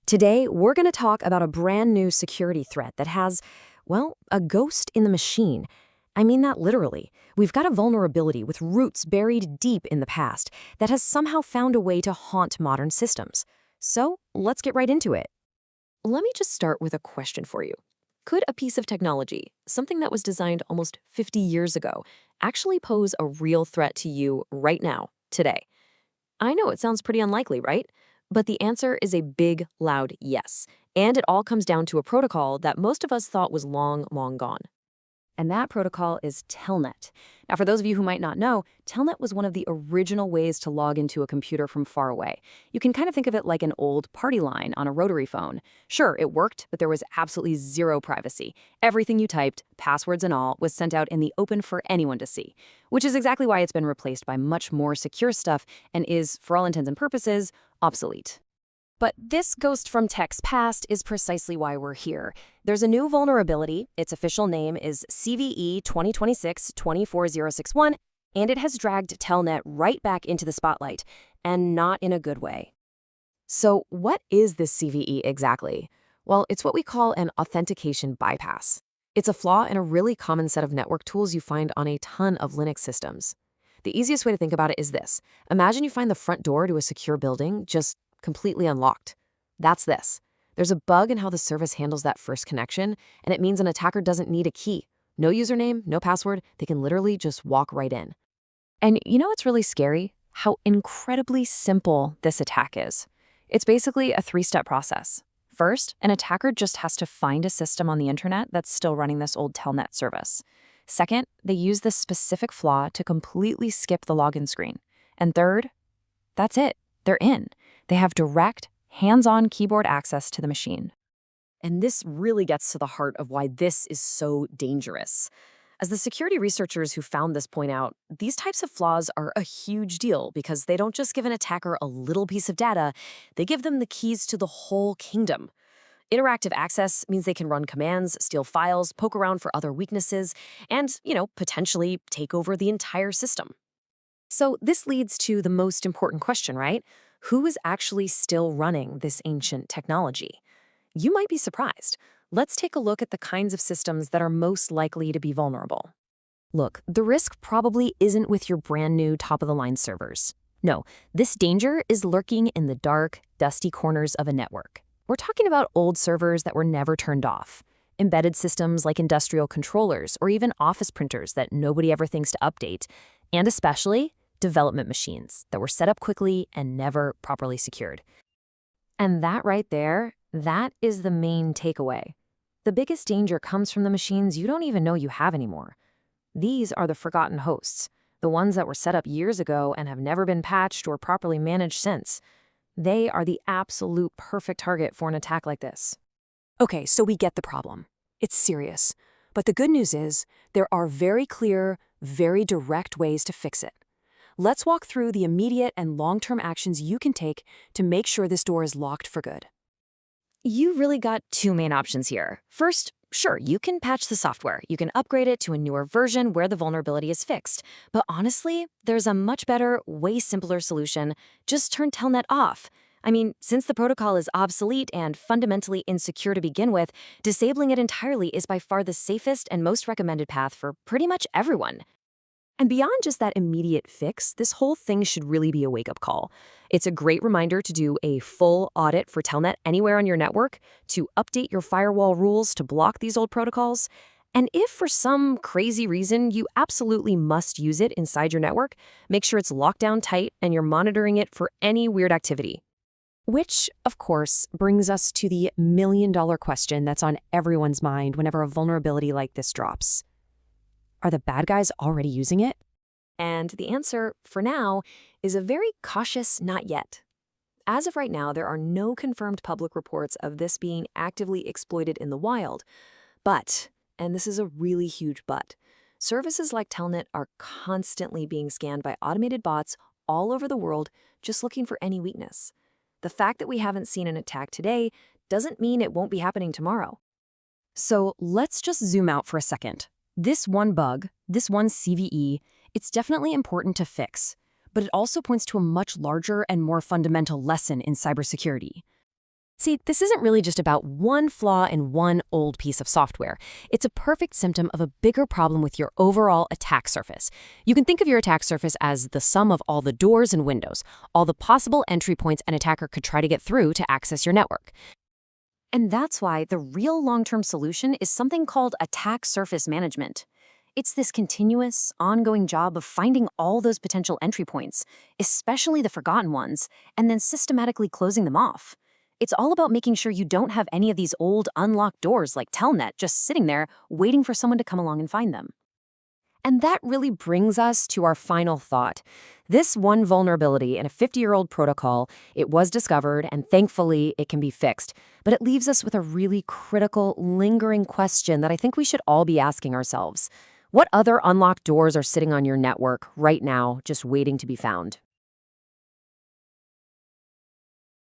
Today, we're going to talk about a brand new security threat that has, well, a ghost in the machine. I mean that literally. We've got a vulnerability with roots buried deep in the past that has somehow found a way to haunt modern systems. So, let's get right into it. Let me just start with a question for you. Could a piece of technology, something that was designed almost 50 years ago, actually pose a real threat to you right now, today? I know it sounds pretty unlikely, right? But the answer is a big, loud yes. And it all comes down to a protocol that most of us thought was long, long gone. And that protocol is Telnet. Now, for those of you who might not know, Telnet was one of the original ways to log into a computer from far away. You can kind of think of it like an old party line on a rotary phone. Sure, it worked, but there was absolutely zero privacy. Everything you typed, passwords and all, was sent out in the open for anyone to see, which is exactly why it's been replaced by much more secure stuff and is, for all intents and purposes, obsolete. But this ghost from tech's past is precisely why we're here. There's a new vulnerability. Its official name is CVE-2026-24061, and it has dragged Telnet right back into the spotlight, and not in a good way. So what is this CVE exactly? Well, it's what we call an authentication bypass. It's a flaw in a really common set of network tools you find on a ton of Linux systems. The easiest way to think about it is this. Imagine you find the front door to a secure building just completely unlocked. That's this. There's a bug in how the service handles that first connection, and it means an attacker doesn't need a key. No username, no password, they can literally just walk right in. And you know what's really scary? How incredibly simple this attack is. It's basically a three-step process. First, an attacker just has to find a system on the internet that's still running this old Telnet service. Second, they use this specific flaw to completely skip the login screen. And third, that's it. They're in. They have direct, hands-on keyboard access to the machine. And this really gets to the heart of why this is so dangerous. As the security researchers who found this point out, these types of flaws are a huge deal because they don't just give an attacker a little piece of data, they give them the keys to the whole kingdom. Interactive access means they can run commands, steal files, poke around for other weaknesses, and, potentially take over the entire system. So this leads to the most important question, right? Who is actually still running this ancient technology? You might be surprised. Let's take a look at the kinds of systems that are most likely to be vulnerable. Look, the risk probably isn't with your brand new top-of-the-line servers. No, this danger is lurking in the dark, dusty corners of a network. We're talking about old servers that were never turned off, embedded systems like industrial controllers or even office printers that nobody ever thinks to update, and especially development machines that were set up quickly and never properly secured. And that right there, that is the main takeaway. The biggest danger comes from the machines you don't even know you have anymore. These are the forgotten hosts, the ones that were set up years ago and have never been patched or properly managed since. They are the absolute perfect target for an attack like this. Okay, so we get the problem. It's serious. But the good news is, there are very clear, very direct ways to fix it. Let's walk through the immediate and long-term actions you can take to make sure this door is locked for good. You really got two main options here. First, sure, you can patch the software. You can upgrade it to a newer version where the vulnerability is fixed. But honestly, there's a much better, way simpler solution. Just turn Telnet off. I mean, since the protocol is obsolete and fundamentally insecure to begin with, disabling it entirely is by far the safest and most recommended path for pretty much everyone. And beyond just that immediate fix, this whole thing should really be a wake-up call. It's a great reminder to do a full audit for Telnet anywhere on your network, to update your firewall rules to block these old protocols, and if for some crazy reason you absolutely must use it inside your network, make sure it's locked down tight and you're monitoring it for any weird activity. Which, of course, brings us to the million-dollar question that's on everyone's mind whenever a vulnerability like this drops. Are the bad guys already using it? And the answer, for now, is a very cautious not yet. As of right now, there are no confirmed public reports of this being actively exploited in the wild. But, and this is a really huge but, services like Telnet are constantly being scanned by automated bots all over the world just looking for any weakness. The fact that we haven't seen an attack today doesn't mean it won't be happening tomorrow. So let's just zoom out for a second. This one bug, this one CVE, it's definitely important to fix, but it also points to a much larger and more fundamental lesson in cybersecurity. See, this isn't really just about one flaw in one old piece of software. It's a perfect symptom of a bigger problem with your overall attack surface. You can think of your attack surface as the sum of all the doors and windows, all the possible entry points an attacker could try to get through to access your network. And that's why the real long-term solution is something called attack surface management. It's this continuous, ongoing job of finding all those potential entry points, especially the forgotten ones, and then systematically closing them off. It's all about making sure you don't have any of these old unlocked doors like Telnet just sitting there waiting for someone to come along and find them. And that really brings us to our final thought. This one vulnerability in a 50-year-old protocol, it was discovered, and thankfully it can be fixed. But it leaves us with a really critical, lingering question that I think we should all be asking ourselves. What other unlocked doors are sitting on your network right now, just waiting to be found?